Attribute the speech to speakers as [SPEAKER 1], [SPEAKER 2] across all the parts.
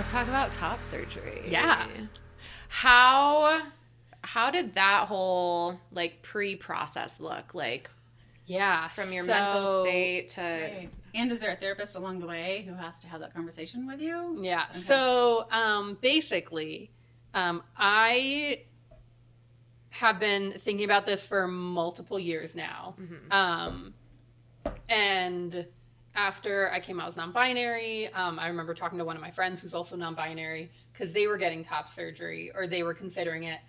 [SPEAKER 1] let's talk about top surgery.
[SPEAKER 2] Yeah.
[SPEAKER 1] How did that whole like pre-process look like?
[SPEAKER 2] Yeah.
[SPEAKER 1] From your mental state to...
[SPEAKER 3] Right. And is there a therapist along the way who has to have that conversation with you?
[SPEAKER 2] Yeah.
[SPEAKER 3] Okay.
[SPEAKER 2] So basically, I have been thinking about this for multiple years now.
[SPEAKER 1] Mm-hmm.
[SPEAKER 2] And after I came out as non-binary, I remember talking to one of my friends who's also non-binary because they were getting top surgery or they were considering it.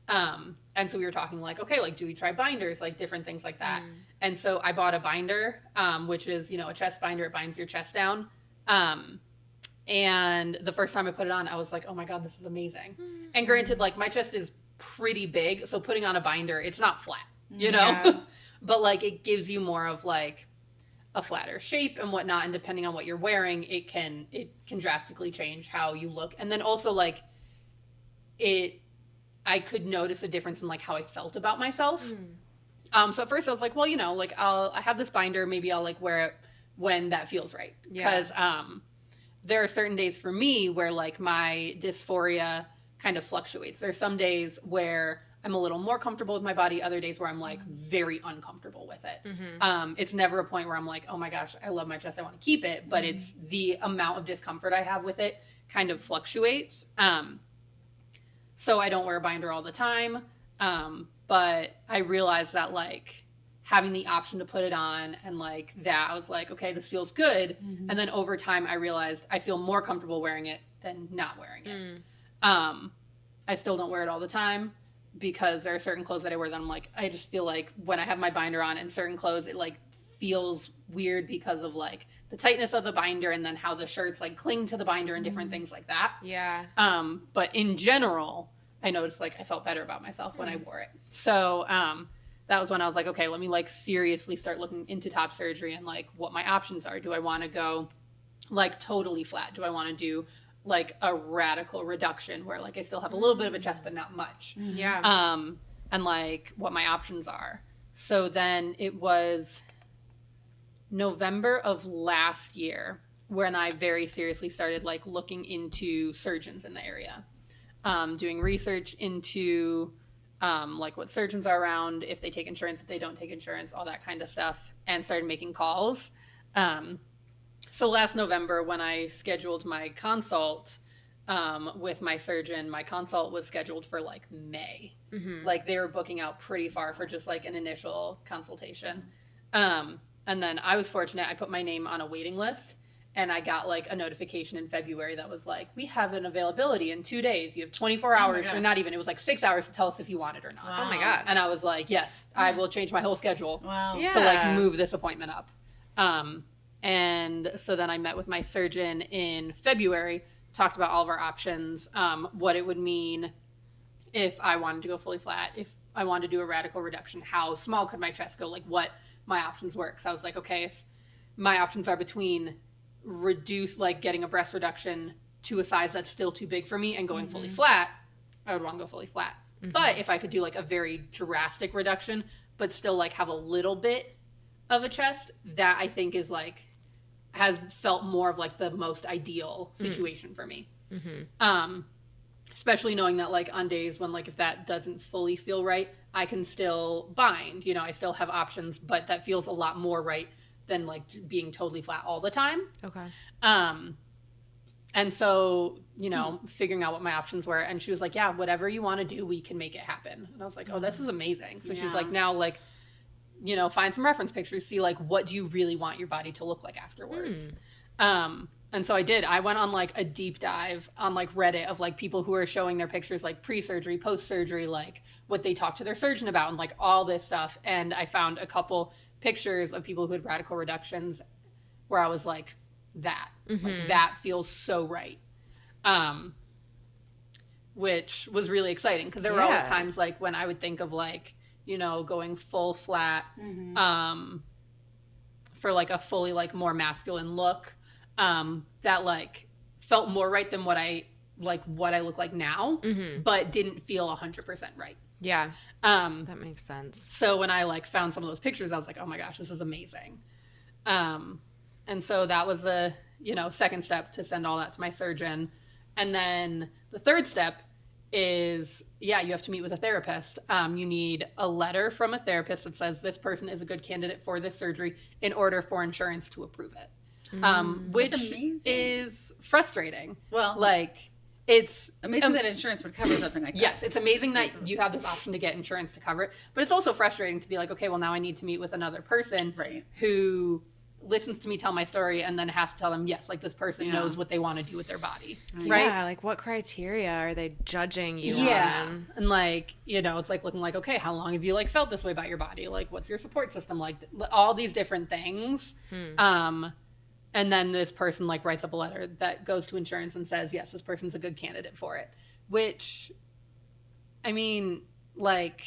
[SPEAKER 2] And so we were talking like, okay, like, do we try binders? Like different things like that. And so I bought a binder, which is, a chest binder. It binds your chest down. And the first time I put it on, I was like, oh my God, this is amazing. And granted, like my chest is pretty big. So putting on a binder, it's not flat,
[SPEAKER 1] Yeah.
[SPEAKER 2] but like it gives you more of like a flatter shape and whatnot. And depending on what you're wearing, it can drastically change how you look. And then also like I could notice a difference in like how I felt about myself. So at first I was like, well, like I have this binder, maybe I'll like wear it when that feels right. Because there are certain days for me where like my dysphoria kind of fluctuates. There's some days where I'm a little more comfortable with my body, other days where I'm like very uncomfortable with it. It's never a point where I'm like, oh my gosh, I love my chest, I want to keep it, but it's the amount of discomfort I have with it kind of fluctuates. So I don't wear a binder all the time, but I realized that like having the option to put it on and like that, I was like, okay, this feels good. And then over time, I realized I feel more comfortable wearing it than not wearing it. I still don't wear it all the time because there are certain clothes that I wear that I'm like, I just feel like when I have my binder on and certain clothes, it like feels weird because of like the tightness of the binder and then how the shirts like cling to the binder and different things like that.
[SPEAKER 1] Yeah.
[SPEAKER 2] But in general, I noticed like I felt better about myself when I wore it. So that was when I was like, okay, let me like seriously start looking into top surgery and like what my options are. Do I want to go like totally flat? Do I want to do like a radical reduction where like I still have a little bit of a chest but not much?
[SPEAKER 1] Yeah.
[SPEAKER 2] And like what my options are. So then it was November of last year when I very seriously started like looking into surgeons in the area, doing research into like what surgeons are around, if they take insurance, if they don't take insurance, all that kind of stuff, and started making calls. So last November when I scheduled my consult with my surgeon, my consult was scheduled for like May. Like they were booking out pretty far for just like an initial consultation. And then I was fortunate, I put my name on a waiting list and I got like a notification in February that was like, we have an availability in 2 days. You have 24 hours, or not even, it was like 6 hours to tell us if you want it or not.
[SPEAKER 1] Oh my God.
[SPEAKER 2] And I was like, yes, I will change my whole schedule
[SPEAKER 1] Yeah.
[SPEAKER 2] to like move this appointment up. And so then I met with my surgeon in February, talked about all of our options, what it would mean if I wanted to go fully flat, if I wanted to do a radical reduction, how small could my chest go, like what my options were. So I was like, okay, if my options are between reduce, like getting a breast reduction to a size that's still too big for me and going fully flat, I would want to go fully flat. But if I could do like a very drastic reduction, but still like have a little bit of a chest, that I think is like, has felt more of like the most ideal situation for me. Especially knowing that like on days when like if that doesn't fully feel right, I can still bind, I still have options, but that feels a lot more right than like being totally flat all the time.
[SPEAKER 1] Okay.
[SPEAKER 2] And so, figuring out what my options were, and she was like, yeah, whatever you want to do, we can make it happen. And I was like, oh, this is amazing. So she's like, now like, find some reference pictures, see like, what do you really want your body to look like afterwards? And so I did. I went on like a deep dive on like Reddit of like people who are showing their pictures like pre-surgery, post-surgery, like what they talked to their surgeon about and like all this stuff. And I found a couple pictures of people who had radical reductions where I was like, like that feels so right. Which was really exciting because there were always times like when I would think of like, going full flat for like a fully like more masculine look. That like felt more right than what I look like now, but didn't feel 100% right.
[SPEAKER 1] Yeah. That makes sense.
[SPEAKER 2] So when I like found some of those pictures, I was like, oh my gosh, this is amazing. And so that was the, second step to send all that to my surgeon. And then the third step is, you have to meet with a therapist. You need a letter from a therapist that says this person is a good candidate for this surgery in order for insurance to approve it. Which is frustrating.
[SPEAKER 3] Well,
[SPEAKER 2] like, it's
[SPEAKER 3] amazing that insurance would cover something like that.
[SPEAKER 2] Yes, it's amazing that you have this option to get insurance to cover it, but it's also frustrating to be like, okay, well, now I need to meet with another person who listens to me tell my story and then has to tell them, yes, like this person knows what they want to do with their body, right?
[SPEAKER 1] Yeah, like what criteria are they judging you on?
[SPEAKER 2] And like, it's like looking like, okay, how long have you like felt this way about your body? Like, what's your support system like? All these different things. And then this person like writes up a letter that goes to insurance and says, yes, this person's a good candidate for it. Which, I mean, like,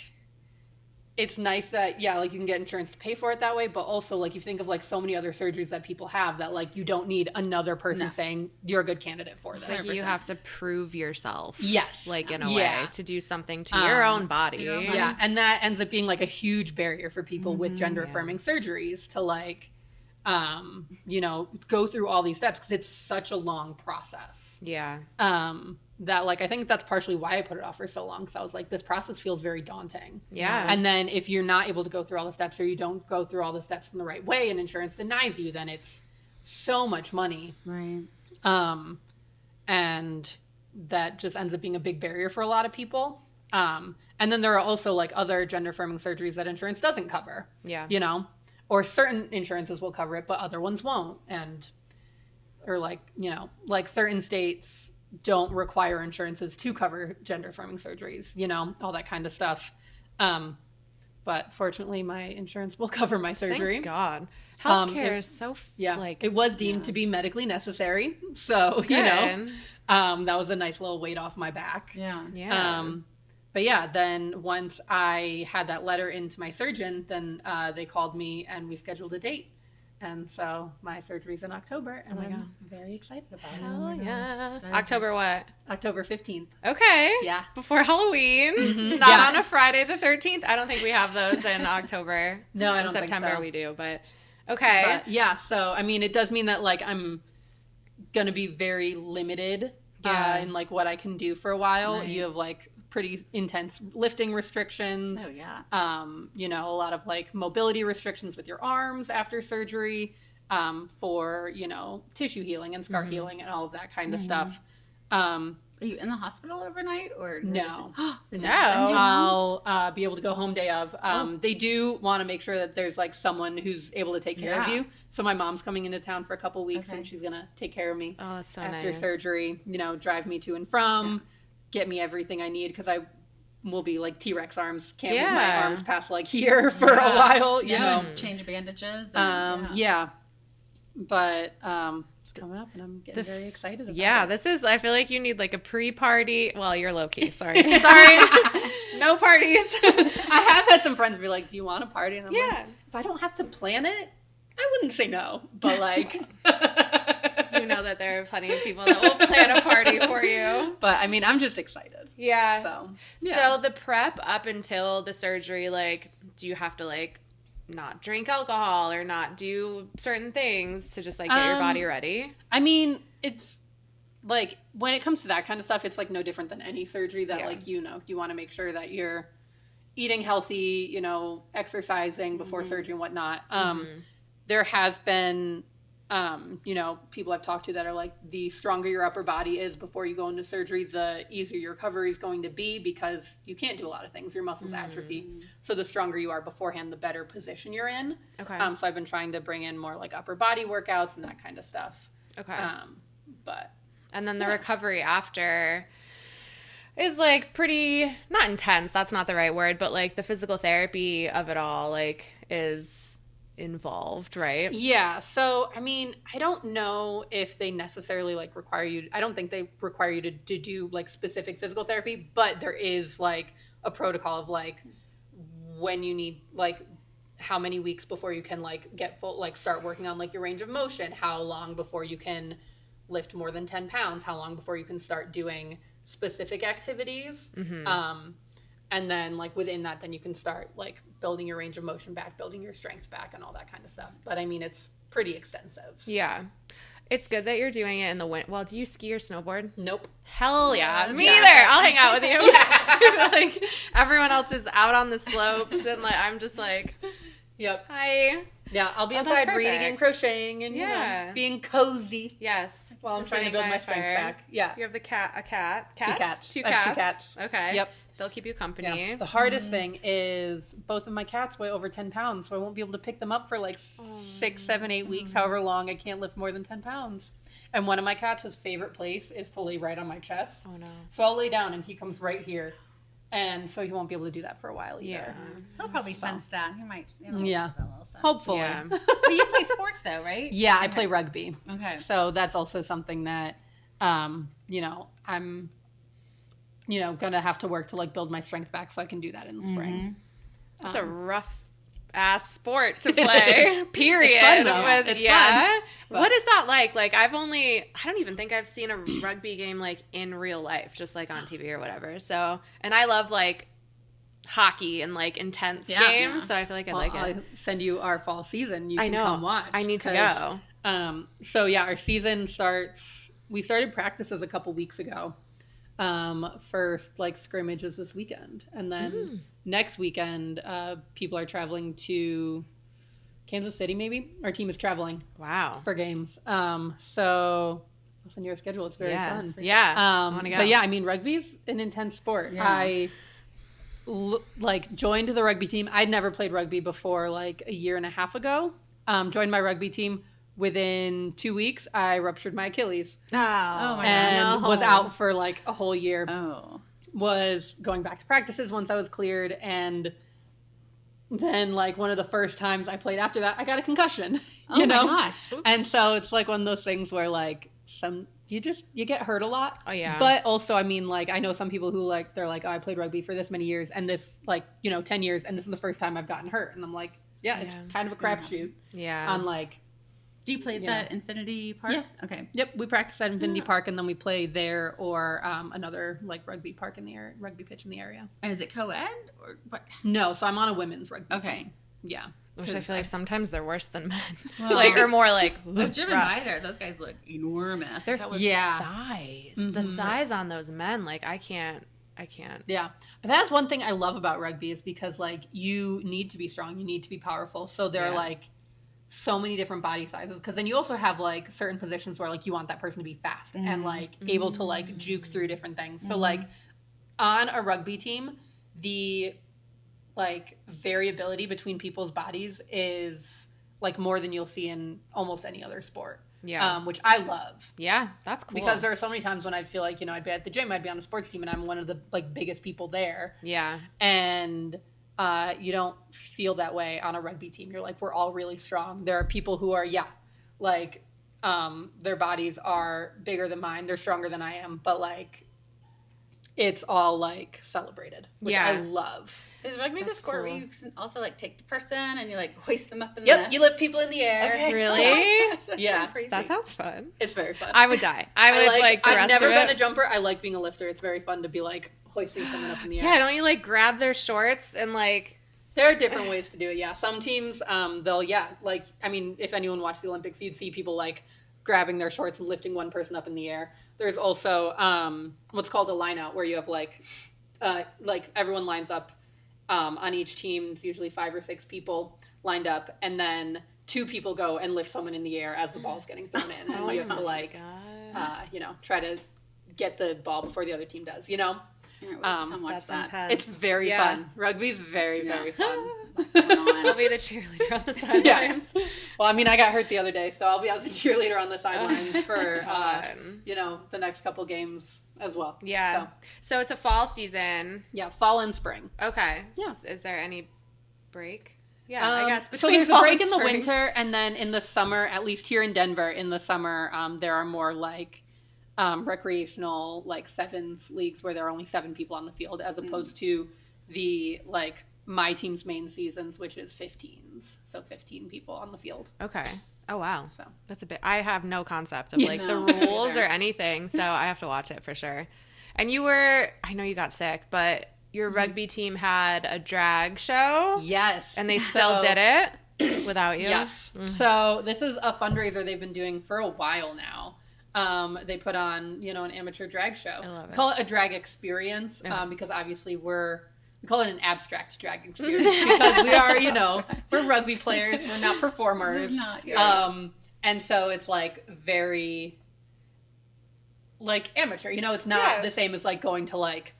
[SPEAKER 2] it's nice that, like you can get insurance to pay for it that way. But also, like, you think of like so many other surgeries that people have that like you don't need another person saying you're a good candidate for this.
[SPEAKER 1] Like you have to prove yourself.
[SPEAKER 2] Yes.
[SPEAKER 1] Like in a way to do something to your own body.
[SPEAKER 2] Yeah. And that ends up being like a huge barrier for people with gender affirming surgeries to like, go through all these steps because it's such a long process.
[SPEAKER 1] Yeah.
[SPEAKER 2] That like I think that's partially why I put it off for so long, because I was like, this process feels very daunting.
[SPEAKER 1] Yeah.
[SPEAKER 2] And then if you're not able to go through all the steps, or you don't go through all the steps in the right way and insurance denies you, then it's so much money.
[SPEAKER 3] Right.
[SPEAKER 2] And that just ends up being a big barrier for a lot of people. And then there are also like other gender affirming surgeries that insurance doesn't cover.
[SPEAKER 1] Yeah.
[SPEAKER 2] Or certain insurances will cover it, but other ones won't. Or like, like certain states don't require insurances to cover gender affirming surgeries, all that kind of stuff. But fortunately my insurance will cover my surgery.
[SPEAKER 1] Thank God. Healthcare is so
[SPEAKER 2] it was deemed to be medically necessary. So, that was a nice little weight off my back.
[SPEAKER 3] Yeah.
[SPEAKER 1] Yeah.
[SPEAKER 2] But then once I had that letter into my surgeon, then they called me and we scheduled a date. And so my surgery's in October, and I'm very excited about it.
[SPEAKER 1] Hell yeah. October what?
[SPEAKER 2] October 15th.
[SPEAKER 1] Okay.
[SPEAKER 2] Yeah.
[SPEAKER 1] Before Halloween. Not on a Friday the 13th. I don't think we have those in October.
[SPEAKER 2] No, I don't
[SPEAKER 1] think so. In September we do, but okay.
[SPEAKER 2] But so I mean, it does mean that like I'm going to be very limited in like what I can do for a while. Right. You have like pretty intense lifting restrictions.
[SPEAKER 3] Oh yeah.
[SPEAKER 2] A lot of like mobility restrictions with your arms after surgery, for, tissue healing and scar healing and all of that kind of stuff.
[SPEAKER 3] Are you in the hospital overnight or
[SPEAKER 2] no?
[SPEAKER 1] No.
[SPEAKER 2] I'll be able to go home day of. They do want to make sure that there's like someone who's able to take care of you. So my mom's coming into town for a couple weeks and she's going to take care of me after surgery, drive me to and from, get me everything I need, because I will be like T-Rex arms, can't move my arms past like here for a while, you know.
[SPEAKER 3] Change bandages.
[SPEAKER 2] But it's coming up and I'm getting very excited about it.
[SPEAKER 1] This is, I feel like you need like a pre-party. Well, you're low-key, sorry. Sorry. No parties.
[SPEAKER 2] I have had some friends be like, do you want a party? And I'm like, if I don't have to plan it, I wouldn't say no. But like...
[SPEAKER 1] You know that there are plenty of people that will plan a party for you.
[SPEAKER 2] But I mean, I'm just excited.
[SPEAKER 1] Yeah. So the prep up until the surgery, like, do you have to like not drink alcohol or not do certain things to just like get your body ready?
[SPEAKER 2] I mean, it's like when it comes to that kind of stuff, it's like no different than any surgery that like, you want to make sure that you're eating healthy, exercising before surgery and whatnot. There has been people I've talked to that are like, the stronger your upper body is before you go into surgery, the easier your recovery is going to be, because you can't do a lot of things. Your muscles atrophy. So the stronger you are beforehand, the better position you're in. Okay. So I've been trying to bring in more like upper body workouts and that kind of stuff. Okay.
[SPEAKER 1] And then the recovery after is like pretty, not intense, that's not the right word, but like the physical therapy of it all like is involved, right?
[SPEAKER 2] Yeah. So, I mean, I don't know if they necessarily like require you, I don't think they require you to do like specific physical therapy, but there is like a protocol of like when you need like how many weeks before you can like get full, like start working on like your range of motion, how long before you can lift more than 10 pounds, how long before you can start doing specific activities. And then like within that, then you can start like building your range of motion back, building your strength back and all that kind of stuff. But I mean, it's pretty extensive.
[SPEAKER 1] Yeah. It's good that you're doing it in the winter. Well, do you ski or snowboard?
[SPEAKER 2] Nope.
[SPEAKER 1] Hell yeah. Me
[SPEAKER 2] Yeah.
[SPEAKER 1] either. I'll hang out with you.
[SPEAKER 2] Yeah.
[SPEAKER 1] Like, everyone else is out on the slopes, and like I'm just like,
[SPEAKER 2] Yep.
[SPEAKER 1] hi.
[SPEAKER 2] Yeah, I'll be
[SPEAKER 1] Oh, that's
[SPEAKER 2] inside reading and
[SPEAKER 1] perfect.
[SPEAKER 2] crocheting and
[SPEAKER 1] Yeah.
[SPEAKER 2] being cozy
[SPEAKER 1] Yes.
[SPEAKER 2] while I'm trying to
[SPEAKER 1] Sitting
[SPEAKER 2] build
[SPEAKER 1] by
[SPEAKER 2] my
[SPEAKER 1] a
[SPEAKER 2] strength
[SPEAKER 1] fire.
[SPEAKER 2] back. Yeah.
[SPEAKER 1] You have a cat. Cats?
[SPEAKER 2] cats.
[SPEAKER 1] Two
[SPEAKER 2] I have
[SPEAKER 1] cats.
[SPEAKER 2] two cats.
[SPEAKER 1] Okay.
[SPEAKER 2] Yep.
[SPEAKER 1] They'll keep you company.
[SPEAKER 2] Yeah. The hardest thing is both of my cats weigh over 10 pounds, so I won't be able to pick them up for like 6, 7, 8 weeks, however long. I can't lift more than 10 pounds. And one of my cats, his favorite place is to lay right on my chest.
[SPEAKER 1] Oh no.
[SPEAKER 2] So I'll lay down and he comes right here. And so he won't be able to do that for a while either.
[SPEAKER 1] Yeah.
[SPEAKER 3] He'll probably sense that. He might.
[SPEAKER 2] Yeah.
[SPEAKER 3] Have a little sense.
[SPEAKER 2] Hopefully.
[SPEAKER 1] Yeah.
[SPEAKER 3] But you play sports though, right?
[SPEAKER 2] Yeah, I play rugby.
[SPEAKER 3] Okay.
[SPEAKER 2] So that's also something that, you know, I'm, you know, gonna have to work to like build my strength back so I can do that in the spring.
[SPEAKER 1] It's a rough ass sport to play. Period.
[SPEAKER 2] It's fun, though.
[SPEAKER 1] With,
[SPEAKER 2] It's
[SPEAKER 1] yeah.
[SPEAKER 2] fun.
[SPEAKER 1] What is that like? Like I don't even think I've seen a rugby game like in real life, just like on TV or whatever. So, and I love like hockey and like intense
[SPEAKER 3] Yeah.
[SPEAKER 1] games. So I feel like I'd like it.
[SPEAKER 2] I'll send you our fall season. You
[SPEAKER 1] I
[SPEAKER 2] can
[SPEAKER 1] know.
[SPEAKER 2] come watch.
[SPEAKER 1] I need to
[SPEAKER 2] 'cause,
[SPEAKER 1] go.
[SPEAKER 2] So yeah, our season starts. We started practices a couple weeks ago. First like scrimmages this weekend, and then next weekend, people are traveling to Kansas City. Maybe our team is traveling
[SPEAKER 1] Wow.
[SPEAKER 2] for games. So I'll send you our schedule. It's very
[SPEAKER 1] Yeah.
[SPEAKER 2] fun.
[SPEAKER 1] Yeah. I wanna go.
[SPEAKER 2] But yeah, I mean, rugby's an intense sport.
[SPEAKER 3] Yeah.
[SPEAKER 2] I like joined the rugby team. I'd never played rugby before like a year and a half ago. Joined my rugby team. Within 2 weeks, I ruptured my Achilles
[SPEAKER 1] Oh,
[SPEAKER 3] my
[SPEAKER 2] and
[SPEAKER 1] no.
[SPEAKER 2] was out for like a whole year.
[SPEAKER 3] Oh.
[SPEAKER 2] Was going back to practices once I was cleared, and then like one of the first times I played after that, I got a concussion.
[SPEAKER 3] Oh
[SPEAKER 2] you
[SPEAKER 3] my
[SPEAKER 2] know,
[SPEAKER 3] gosh.
[SPEAKER 2] and so it's like one of those things where like you get hurt a lot.
[SPEAKER 1] Oh yeah.
[SPEAKER 2] But also, I mean, like I know some people who like they're like, oh, I played rugby for this many years, and this like 10 years, and this is the first time I've gotten hurt, and I'm like, yeah, it's
[SPEAKER 1] Yeah.
[SPEAKER 2] kind of a crapshoot
[SPEAKER 1] yeah.
[SPEAKER 2] on like.
[SPEAKER 3] Do you play at that Infinity Park?
[SPEAKER 2] Yeah.
[SPEAKER 3] Okay.
[SPEAKER 2] Yep, we practice at Infinity Park, and then we play there or another like rugby park in the area, rugby pitch in the area.
[SPEAKER 3] And is it co-ed or what?
[SPEAKER 2] No, so I'm on a women's rugby
[SPEAKER 3] Okay.
[SPEAKER 2] team. Yeah.
[SPEAKER 1] Which I feel like sometimes they're worse than men.
[SPEAKER 3] Well,
[SPEAKER 1] like or more like
[SPEAKER 3] I've driven
[SPEAKER 1] rough.
[SPEAKER 3] by there. Those guys look enormous.
[SPEAKER 1] They're
[SPEAKER 3] That was-
[SPEAKER 2] Yeah.
[SPEAKER 1] thighs. The thighs on those men, like I can't.
[SPEAKER 2] Yeah. But that's one thing I love about rugby is because like you need to be strong, you need to be powerful. So there are like so many different body sizes, because then you also have like certain positions where like you want that person to be fast and like able to like juke through different things. So like on a rugby team, the like variability between people's bodies is like more than you'll see in almost any other sport.
[SPEAKER 1] Yeah.
[SPEAKER 2] Which I love.
[SPEAKER 1] Yeah, that's cool.
[SPEAKER 2] Because there are so many times when I feel like, I'd be at the gym, I'd be on a sports team, and I'm one of the like biggest people there.
[SPEAKER 1] Yeah.
[SPEAKER 2] And you don't feel that way on a rugby team. You're like, we're all really strong. There are people who are, like, their bodies are bigger than mine. They're stronger than I am. But, like, it's all, like, celebrated, which I love.
[SPEAKER 3] Is rugby the
[SPEAKER 1] That's
[SPEAKER 3] sport where
[SPEAKER 1] cool.
[SPEAKER 3] you also like take the person and you like hoist them up in
[SPEAKER 2] Yep,
[SPEAKER 3] the
[SPEAKER 2] you lift people in the air.
[SPEAKER 3] Okay.
[SPEAKER 1] Really?
[SPEAKER 3] That
[SPEAKER 2] Yeah.
[SPEAKER 3] sounds crazy.
[SPEAKER 1] That sounds fun.
[SPEAKER 2] It's very fun.
[SPEAKER 1] I would die. I would like the
[SPEAKER 2] I've
[SPEAKER 1] rest
[SPEAKER 2] never
[SPEAKER 1] of
[SPEAKER 2] been
[SPEAKER 1] it.
[SPEAKER 2] a jumper. I like being a lifter. It's very fun to be, like, hoisting someone up in the air.
[SPEAKER 1] Yeah, don't you like grab their shorts and like
[SPEAKER 2] There are different ways to do it, yeah. Some teams, they'll, like, I mean, if anyone watched the Olympics, you'd see people, like, grabbing their shorts and lifting one person up in the air. There's also what's called a line out, where you have, like everyone lines up on each team. It's usually 5 or 6 people lined up, and then 2 people go and lift someone in the air as the ball's getting thrown in. And you have to, like, try to get the ball before the other team does,
[SPEAKER 3] I can't wait to come watch
[SPEAKER 1] that's
[SPEAKER 3] that.
[SPEAKER 1] intense.
[SPEAKER 2] It's very
[SPEAKER 1] Yeah.
[SPEAKER 2] fun. Rugby's very, very fun.
[SPEAKER 1] I'll be the cheerleader on the sidelines.
[SPEAKER 2] Well, I mean, I got hurt the other day, so I'll be as a cheerleader on the sidelines for,
[SPEAKER 1] Fun.
[SPEAKER 2] the next couple games as well.
[SPEAKER 1] Yeah. So it's a fall season.
[SPEAKER 2] Yeah, fall and spring.
[SPEAKER 1] Okay.
[SPEAKER 2] Yeah.
[SPEAKER 1] Is there any break? Yeah, I guess.
[SPEAKER 2] So
[SPEAKER 1] between
[SPEAKER 2] there's a
[SPEAKER 1] fall
[SPEAKER 2] break
[SPEAKER 1] and
[SPEAKER 2] in the
[SPEAKER 1] spring.
[SPEAKER 2] winter, and then in the summer, at least here in Denver, in the summer, there are more like recreational like sevens leagues where there are only 7 people on the field, as opposed to the like my team's main seasons, which is 15s, so 15 people on the field.
[SPEAKER 1] Okay. Oh wow.
[SPEAKER 2] So
[SPEAKER 1] That's a bit. I have no concept of
[SPEAKER 2] Yeah.
[SPEAKER 1] like the
[SPEAKER 3] No, me
[SPEAKER 1] rules
[SPEAKER 3] neither.
[SPEAKER 1] or anything, so I have to watch it for sure. And I know you got sick, but your rugby team had a drag show,
[SPEAKER 2] yes,
[SPEAKER 1] and they still did it. without you?
[SPEAKER 2] Yes. So this is a fundraiser they've been doing for a while now. They put on, an amateur drag show.
[SPEAKER 1] I love it.
[SPEAKER 2] Call it a drag experience because obviously we call it an abstract drag experience because we are, we're rugby players. We're not performers.
[SPEAKER 3] This is not, yeah.
[SPEAKER 2] And so it's like very like amateur, it's not the same as like going to like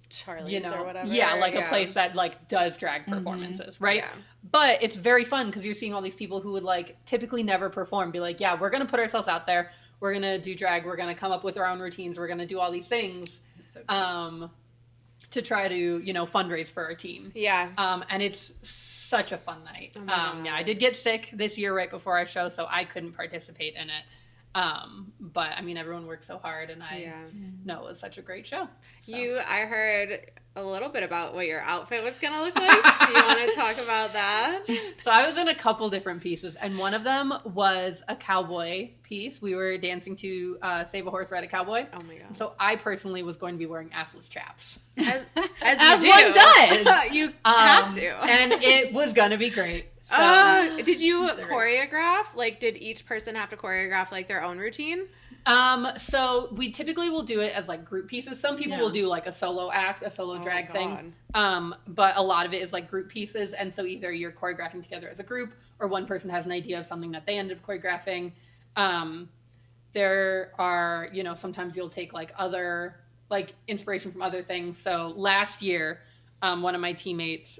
[SPEAKER 1] Charlie's or whatever.
[SPEAKER 2] Yeah, like a place that like does drag performances, right?
[SPEAKER 1] Yeah.
[SPEAKER 2] But it's very fun because you're seeing all these people who would like typically never perform be like, yeah, we're going to put ourselves out there. We're going to do drag. We're going to come up with our own routines. We're going to do all these things to try to, fundraise for our team.
[SPEAKER 1] Yeah.
[SPEAKER 2] And it's such a fun night.
[SPEAKER 1] Oh my God.
[SPEAKER 2] Yeah, I did get sick this year right before our show, so I couldn't participate in it. But I mean, everyone worked so hard, and I know it was such a great show. So.
[SPEAKER 1] I heard a little bit about what your outfit was going to look like. Do you want to talk about that?
[SPEAKER 2] So I was in a couple different pieces, and one of them was a cowboy piece. We were dancing to Save a Horse, Ride a Cowboy.
[SPEAKER 1] Oh my God.
[SPEAKER 2] So I personally was going to be wearing assless chaps.
[SPEAKER 1] As
[SPEAKER 2] one does.
[SPEAKER 1] You have to.
[SPEAKER 2] And it was going to be great. So.
[SPEAKER 1] Did you choreograph? Like, did each person have to choreograph like their own routine?
[SPEAKER 2] So we typically will do it as like group pieces. Some people will do like a solo act, a solo drag thing. But a lot of it is like group pieces. And so either you're choreographing together as a group or one person has an idea of something that they end up choreographing. There are, sometimes you'll take like other, like inspiration from other things. So last year, one of my teammates,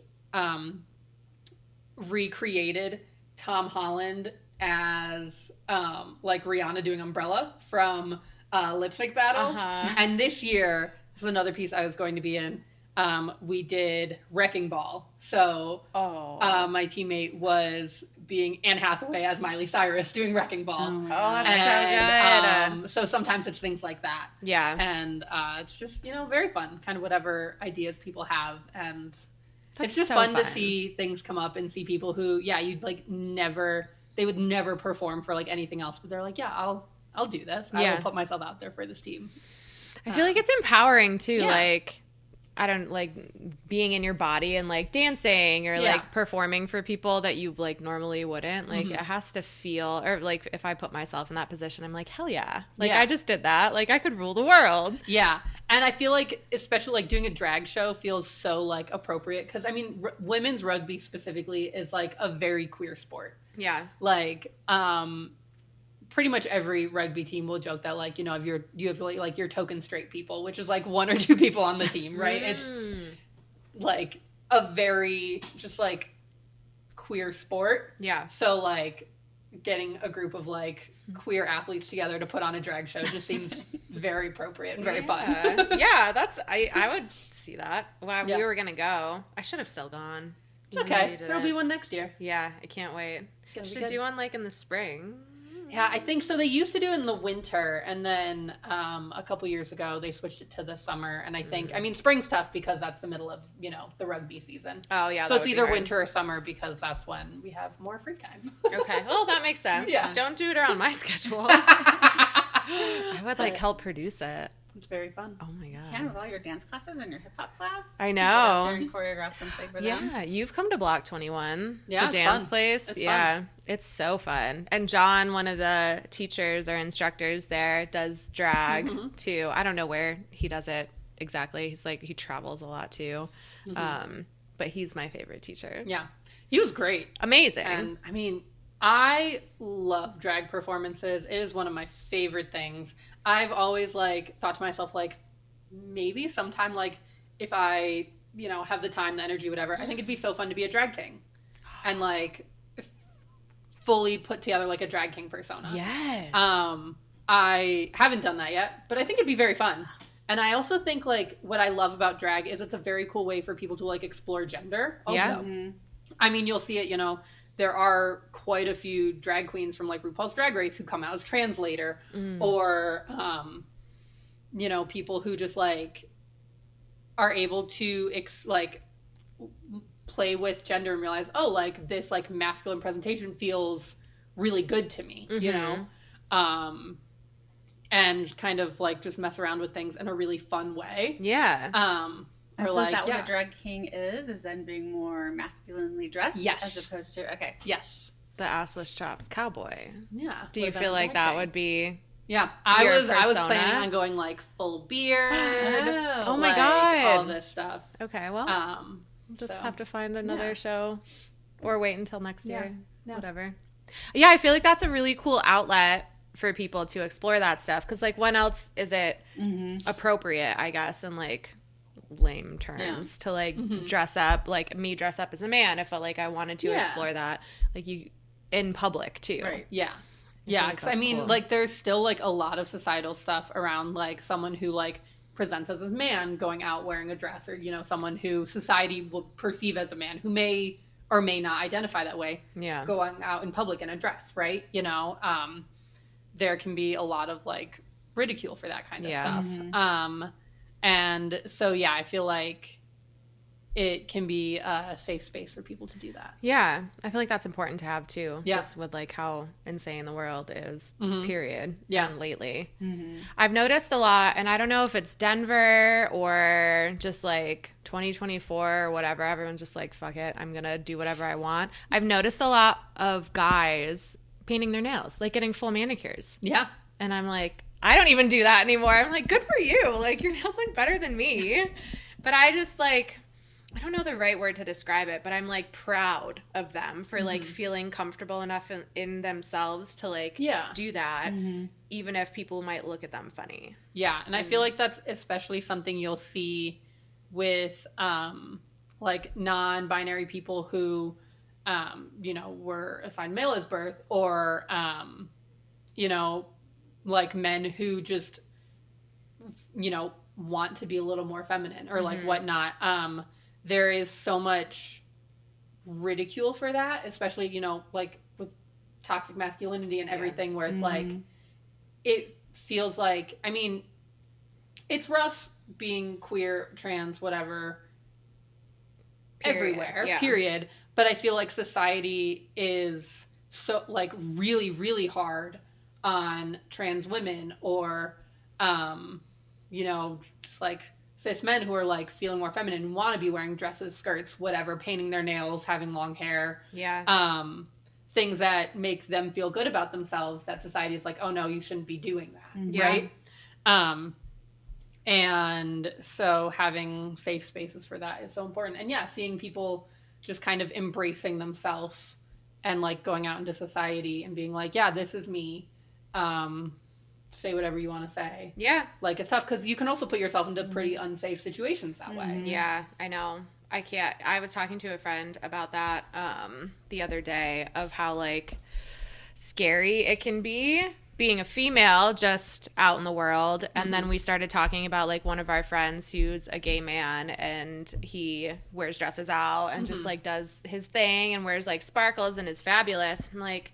[SPEAKER 2] recreated Tom Holland as like Rihanna doing Umbrella from Lip Sync Battle. And this year, this is another piece I was going to be in. We did Wrecking Ball. So my teammate was being Anne Hathaway as Miley Cyrus doing Wrecking Ball.
[SPEAKER 3] Oh,
[SPEAKER 1] that's so good.
[SPEAKER 2] So sometimes it's things like that.
[SPEAKER 1] Yeah.
[SPEAKER 2] And it's just, very fun. Kind of whatever ideas people have. And it's just
[SPEAKER 1] so
[SPEAKER 2] fun to see things come up and see people who, you'd like they would never perform for like anything else, but they're like, I'll do this. I will put myself out there for this team.
[SPEAKER 1] I feel like it's empowering too.
[SPEAKER 2] Yeah.
[SPEAKER 1] Like, I don't like being in your body and like dancing or like performing for people that you like normally wouldn't. Like it has to feel, or like if I put myself in that position, I'm like, hell yeah. Like I just did that. Like I could rule the world.
[SPEAKER 2] Yeah. And I feel like especially like doing a drag show feels so like appropriate. Cause I mean, women's rugby specifically is like a very queer sport.
[SPEAKER 1] Yeah.
[SPEAKER 2] Like, pretty much every rugby team will joke that like, if you have like your token straight people, which is like one or two people on the team, right? It's like a very just like queer sport.
[SPEAKER 1] Yeah.
[SPEAKER 2] So like getting a group of like queer athletes together to put on a drag show just seems very appropriate and very fun.
[SPEAKER 1] Yeah, I would see that. Wow, we were gonna go. I should have still gone.
[SPEAKER 2] It's okay. There'll be one next year.
[SPEAKER 1] Yeah, I can't wait. Should do one like in the spring.
[SPEAKER 2] Yeah, I think so. They used to do it in the winter, and then a couple years ago they switched it to the summer. And I think, I mean, spring's tough because that's the middle of the rugby season.
[SPEAKER 1] Oh yeah,
[SPEAKER 2] so it's either winter or summer because that's when we have more free time.
[SPEAKER 1] Okay, well that makes sense.
[SPEAKER 2] Yeah.
[SPEAKER 1] Don't do it around my schedule. I would like help produce it.
[SPEAKER 2] It's very fun.
[SPEAKER 1] Oh my god!
[SPEAKER 3] Yeah, with all your dance classes and your hip hop class.
[SPEAKER 1] I know.
[SPEAKER 3] You choreograph something for them.
[SPEAKER 1] Yeah, you've come to Block 21, the dance
[SPEAKER 2] fun.
[SPEAKER 1] place.
[SPEAKER 2] It's
[SPEAKER 1] fun. It's so fun. And John, one of the teachers or instructors there, does drag too. I don't know where he does it exactly. He's like he travels a lot too, but he's my favorite teacher.
[SPEAKER 2] Yeah, he was great,
[SPEAKER 1] amazing.
[SPEAKER 2] And I mean, I love drag performances. It is one of my favorite things. I've always like thought to myself like maybe sometime like if I have the time, the energy, whatever, I think it'd be so fun to be a drag king and like fully put together like a drag king persona.
[SPEAKER 1] Yes.
[SPEAKER 2] I haven't done that yet, but I think it'd be very fun. And I also think like what I love about drag is it's a very cool way for people to like explore gender also.
[SPEAKER 1] Yeah.
[SPEAKER 2] I mean, you'll see it, there are quite a few drag queens from like RuPaul's Drag Race who come out as translator or, people who just like are able to play with gender and realize, oh, like this like masculine presentation feels really good to me, and kind of like just mess around with things in a really fun way.
[SPEAKER 1] Yeah.
[SPEAKER 3] And
[SPEAKER 2] Or
[SPEAKER 3] so
[SPEAKER 2] like,
[SPEAKER 3] is that
[SPEAKER 2] yeah.
[SPEAKER 3] what a drag king is then being more masculinely dressed?
[SPEAKER 2] Yes.
[SPEAKER 3] As opposed to, okay.
[SPEAKER 2] Yes.
[SPEAKER 1] The assless chops cowboy.
[SPEAKER 2] Yeah.
[SPEAKER 1] Do you
[SPEAKER 2] What
[SPEAKER 1] feel
[SPEAKER 2] about
[SPEAKER 1] like
[SPEAKER 2] a
[SPEAKER 1] that
[SPEAKER 2] drag
[SPEAKER 1] would be...
[SPEAKER 2] Yeah, I
[SPEAKER 1] your
[SPEAKER 2] was
[SPEAKER 1] persona?
[SPEAKER 2] planning on going like full beard.
[SPEAKER 1] Oh my
[SPEAKER 2] like,
[SPEAKER 1] God.
[SPEAKER 2] all this stuff.
[SPEAKER 1] Okay, well, just
[SPEAKER 2] So,
[SPEAKER 1] have to find another
[SPEAKER 2] yeah.
[SPEAKER 1] show or wait until next
[SPEAKER 2] Yeah.
[SPEAKER 1] year.
[SPEAKER 2] Yeah.
[SPEAKER 1] Whatever. Yeah, I feel like that's a really cool outlet for people to explore that stuff because, like, when else is it appropriate, I guess, in, like, lame terms to, like, dress up, like, me dress up as a man if, like, I wanted to explore that, like, you in public, too.
[SPEAKER 3] Right.
[SPEAKER 2] Yeah.
[SPEAKER 1] feel
[SPEAKER 2] Yeah,
[SPEAKER 1] like
[SPEAKER 2] because I
[SPEAKER 1] that's
[SPEAKER 2] mean,
[SPEAKER 1] cool.
[SPEAKER 2] like, there's still like a lot of societal stuff around like someone who like presents as a man going out wearing a dress, or someone who society will perceive as a man who may or may not identify that way,
[SPEAKER 1] Yeah.
[SPEAKER 2] going out in public in a dress, right? There can be a lot of like ridicule for that kind of
[SPEAKER 1] Yeah.
[SPEAKER 2] stuff. And so yeah, I feel like it can be a safe space for people to do that.
[SPEAKER 1] Yeah, I feel like that's important to have too.
[SPEAKER 2] Yeah.
[SPEAKER 1] Just with like how insane the world is,
[SPEAKER 2] Mhm.
[SPEAKER 1] period.
[SPEAKER 2] Yeah.
[SPEAKER 1] And lately.
[SPEAKER 3] Mm-hmm.
[SPEAKER 1] I've noticed a lot, and I don't know if it's Denver or just like 2024 or whatever. Everyone's just like, fuck it, I'm going to do whatever I want. I've noticed a lot of guys painting their nails, like getting full manicures.
[SPEAKER 2] Yeah.
[SPEAKER 1] And I'm like, I don't even do that anymore. I'm like, good for you. Like, your nails look better than me. But I just like, I don't know the right word to describe it, but I'm like proud of them for like feeling comfortable enough in themselves to like do that, even if people might look at them funny.
[SPEAKER 2] Yeah, and I feel like that's especially something you'll see with like non-binary people who were assigned male as birth, or like men who just want to be a little more feminine or like whatnot. There is so much ridicule for that, especially like with toxic masculinity and everything, where it's like it feels like, I mean, it's rough being queer, trans, whatever, everywhere, period. But I feel like society is so like really, really hard on trans women, or just like cis men who are like feeling more feminine, want to be wearing dresses, skirts, whatever, painting their nails, having long hair.
[SPEAKER 1] Yeah.
[SPEAKER 2] Things that make them feel good about themselves, that society is like, oh no, you shouldn't be doing that.
[SPEAKER 1] Yeah.
[SPEAKER 2] Right? And so having safe spaces for that is so important. And yeah, seeing people just kind of embracing themselves and like going out into society and being like, yeah, this is me. Say whatever you want to say.
[SPEAKER 1] Yeah.
[SPEAKER 2] Like, it's tough because you can also put yourself into pretty unsafe situations that way.
[SPEAKER 1] Yeah, I know. I can't. I was talking to a friend about that the other day, of how like scary it can be being a female just out in the world. And then we started talking about like one of our friends who's a gay man, and he wears dresses out and just like does his thing and wears like sparkles and is fabulous. I'm like,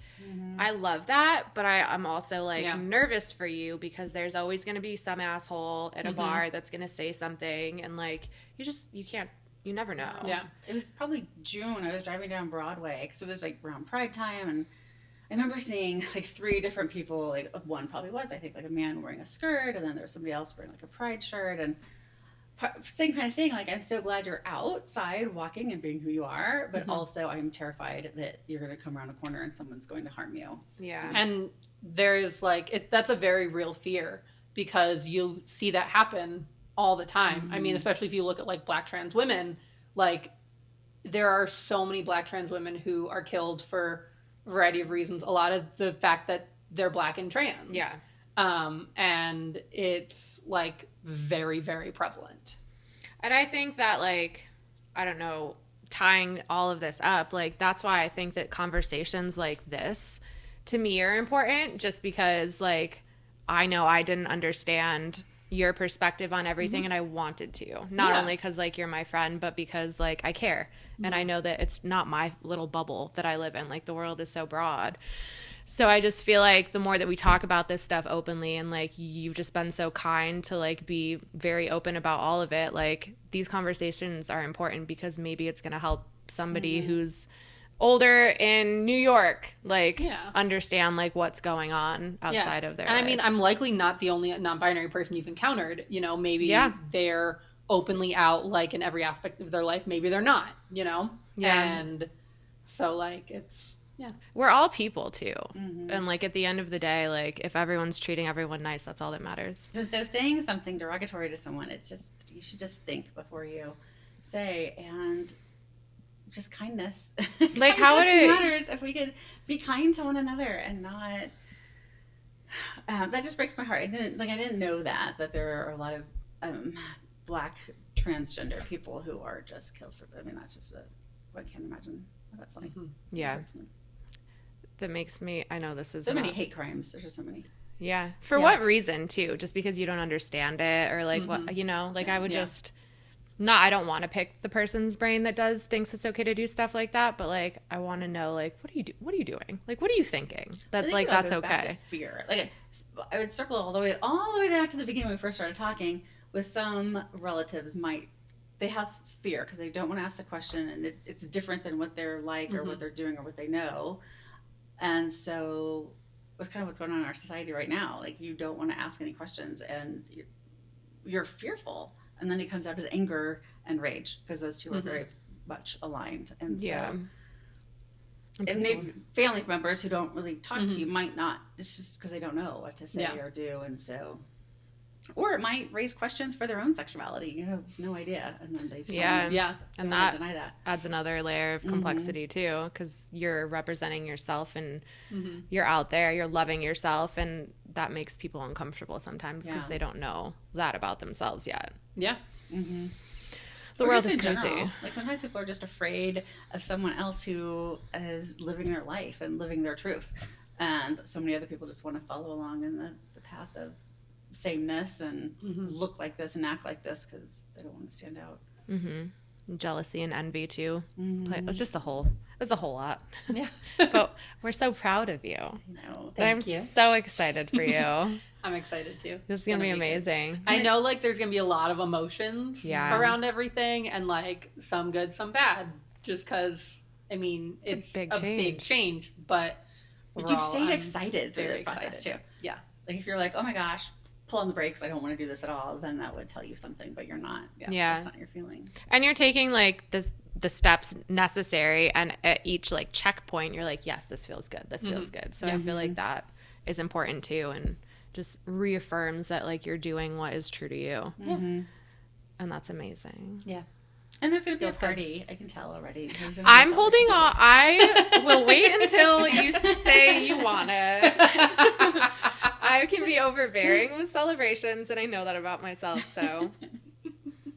[SPEAKER 1] I love that, but I'm also like nervous for you, because there's always going to be some asshole at a bar that's going to say something, and like you never know.
[SPEAKER 3] Yeah. It was probably June. I was driving down Broadway because it was like around Pride time, and I remember seeing like 3 different people. Like one probably was, I think, like a man wearing a skirt, and then there was somebody else wearing like a pride shirt, and same kind of thing. Like, I'm so glad you're outside walking and being who you are, but also I'm terrified that you're going to come around a corner and someone's going to harm you.
[SPEAKER 2] Yeah. And there's like, that's a very real fear, because you see that happen all the time. I mean, especially if you look at like Black trans women, like there are so many Black trans women who are killed for a variety of reasons. A lot of the fact that they're Black and trans.
[SPEAKER 1] Yeah.
[SPEAKER 2] And it's like very, very prevalent.
[SPEAKER 1] And I think that, like, I don't know, tying all of this up, like, that's why I think that conversations like this to me are important, just because, like, I know I didn't understand your perspective on everything and I wanted to. Not only because, like, you're my friend, but because, like, I care. And I know that it's not my little bubble that I live in. Like, the world is so broad. So I just feel like the more that we talk about this stuff openly, and like you've just been so kind to like be very open about all of it, like these conversations are important, because maybe it's going to help somebody who's older in New York, like understand like what's going on outside of their life.
[SPEAKER 2] I mean, I'm likely not the only non-binary person you've encountered. Maybe they're openly out like in every aspect of their life. Maybe they're not, you know?
[SPEAKER 1] Yeah.
[SPEAKER 2] And so like it's,
[SPEAKER 1] We're all people too.
[SPEAKER 3] Mm-hmm.
[SPEAKER 1] And like at the end of the day, like if everyone's treating everyone nice, that's all that matters.
[SPEAKER 3] And so saying something derogatory to someone, it's just, you should just think before you say, and just kindness.
[SPEAKER 1] Like how would it
[SPEAKER 3] matters if we could be kind to one another and not, that just breaks my heart. I didn't know that there are a lot of Black transgender people who are just killed for, I mean, that's just I can't imagine what that's like.
[SPEAKER 1] Yeah. That makes me, I know this is
[SPEAKER 3] so many hate crimes. There's just so many.
[SPEAKER 1] Yeah. For what reason too? Just because you don't understand it or like what, you know, like I would just I don't want to pick the person's brain that thinks it's okay to do stuff like that, but like I want to know like what are you doing? Like what are you thinking? That like that's okay.
[SPEAKER 3] Fear. Like I would circle all the way back to the beginning when we first started talking. With some relatives, they have fear because they don't want to ask the question, and it's different than what they're like or what they're doing or what they know. And so that's kind of what's going on in our society right now. Like you don't want to ask any questions, and you're fearful. And then it comes out as anger and rage because those two are very much aligned. And so, and maybe family members who don't really talk to you might not. It's just because they don't know what to say or do, and so, or it might raise questions for their own sexuality. You have no idea, and then they just
[SPEAKER 1] and that deny that adds another layer of complexity too, because you're representing yourself and you're out there, you're loving yourself, and that makes people uncomfortable sometimes because they don't know that about themselves yet.
[SPEAKER 2] Yeah.
[SPEAKER 1] The world is crazy.
[SPEAKER 3] General, like sometimes people are just afraid of someone else who is living their life and living their truth, and so many other people just want to follow along in the path of sameness and look like this and act like this because they don't want to stand out.
[SPEAKER 1] Jealousy and envy too. It's just it's a whole lot. Yeah. But we're so proud of you.
[SPEAKER 3] Thank you.
[SPEAKER 1] I'm so excited for you.
[SPEAKER 2] I'm excited too.
[SPEAKER 1] This is gonna be amazing.
[SPEAKER 2] I know like there's gonna be a lot of emotions around everything, and like some good, some bad, just because I mean it's a big change, but
[SPEAKER 3] you've stayed excited through this process too. Yeah. Like if you're like, oh my gosh, pull on the brakes, I don't want to do this at all, then that would tell you something, but you're not. That's not your feeling. And
[SPEAKER 1] you're taking like the steps necessary, and at each like checkpoint you're like, yes, this feels good, this feels good. So I feel like that is important too, and just reaffirms that like you're doing what is true to you. And that's amazing.
[SPEAKER 3] And there's going to be a party. I can tell already.
[SPEAKER 1] I'm holding on. I will wait until you say you want it. I can be overbearing with celebrations, and I know that about myself, so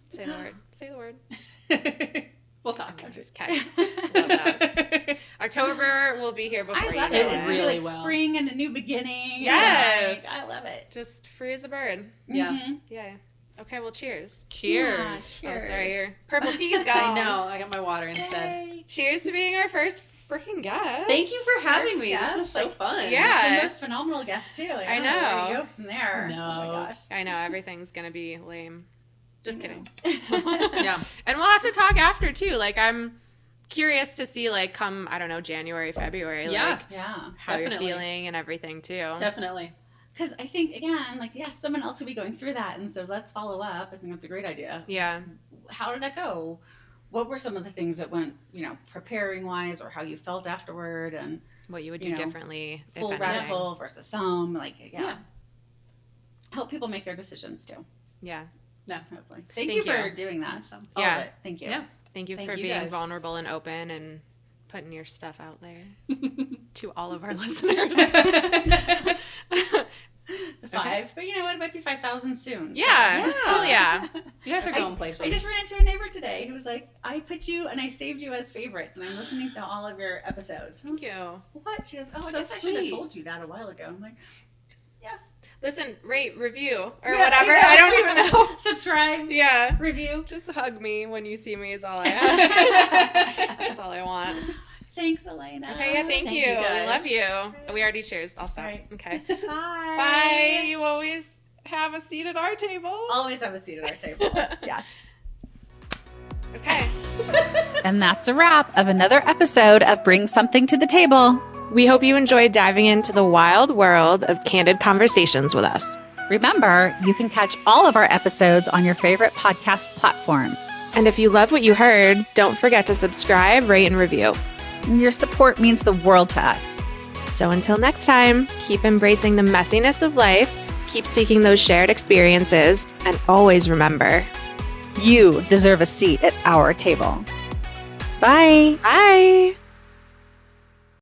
[SPEAKER 1] say the word. Say the word.
[SPEAKER 2] We'll talk.
[SPEAKER 1] I'm just kidding. Love that. October will be here before you know it.
[SPEAKER 3] It's really like spring and a new beginning.
[SPEAKER 1] Yes.
[SPEAKER 3] I love it.
[SPEAKER 1] Just free as a bird.
[SPEAKER 2] Yeah.
[SPEAKER 1] Yeah. Okay, well, cheers.
[SPEAKER 2] Cheers.
[SPEAKER 1] Yeah, cheers. Oh, sorry, your purple tea's gone.
[SPEAKER 2] I know. I got my water instead.
[SPEAKER 3] Yay.
[SPEAKER 1] Cheers to being our first freaking guest.
[SPEAKER 2] Thank you for having me. This was so fun.
[SPEAKER 1] Yeah.
[SPEAKER 3] The most phenomenal guest, too. Like,
[SPEAKER 1] I know.
[SPEAKER 3] Where do you go from there?
[SPEAKER 2] No.
[SPEAKER 3] Oh, my gosh.
[SPEAKER 1] I know. Everything's going to be lame. Just kidding.
[SPEAKER 2] Yeah.
[SPEAKER 1] And we'll have to talk after, too. Like, I'm curious to see, like, come, I don't know, January, February.
[SPEAKER 2] Yeah.
[SPEAKER 1] Like, how you're feeling and everything, too.
[SPEAKER 2] Definitely.
[SPEAKER 3] Because I think, again, like, yes, someone else will be going through that. And so let's follow up. I think that's a great idea.
[SPEAKER 1] Yeah.
[SPEAKER 3] How did that go? What were some of the things that went, preparing wise, or how you felt afterward, and
[SPEAKER 1] what you would do differently?
[SPEAKER 3] Full radical versus some, help people make their decisions too.
[SPEAKER 1] Yeah.
[SPEAKER 3] No, hopefully. Thank you for doing that. All of it. Thank you.
[SPEAKER 1] Yeah. Thank you for being vulnerable and open and putting your stuff out there to all of our listeners.
[SPEAKER 3] 5, but you know what? It might be 5,000 soon.
[SPEAKER 1] Yeah. So. Oh yeah.
[SPEAKER 2] You have to go in places.
[SPEAKER 3] I just ran into a neighbor today who was like, "I put you and I saved you as favorites, and I'm listening to all of your episodes."
[SPEAKER 1] Thank you.
[SPEAKER 3] What? She goes, "Oh, I guess I should have told you that a while ago." I'm like, yes.
[SPEAKER 1] Listen, rate, review, or whatever. I don't even know.
[SPEAKER 3] Subscribe.
[SPEAKER 1] Yeah.
[SPEAKER 3] Review.
[SPEAKER 1] Just hug me when you see me is all I ask. That's all I want.
[SPEAKER 3] Thanks, Elena.
[SPEAKER 1] Okay, yeah, thank you. We love you. Right. We already cheers. I'll stop.
[SPEAKER 3] Right.
[SPEAKER 1] Okay.
[SPEAKER 3] Bye.
[SPEAKER 1] Bye. You always have a seat at our table.
[SPEAKER 3] Always have a seat at our table. Yes.
[SPEAKER 1] Okay.
[SPEAKER 4] And that's a wrap of another episode of Bring Something to the Table.
[SPEAKER 1] We hope you enjoyed diving into the wild world of candid conversations with us.
[SPEAKER 4] Remember, you can catch all of our episodes on your favorite podcast platform.
[SPEAKER 1] And if you love what you heard, don't forget to subscribe, rate, and review.
[SPEAKER 4] Your support means the world to us.
[SPEAKER 1] So until next time, keep embracing the messiness of life, keep seeking those shared experiences, and always remember,
[SPEAKER 4] you deserve a seat at our table.
[SPEAKER 1] bye. Bye.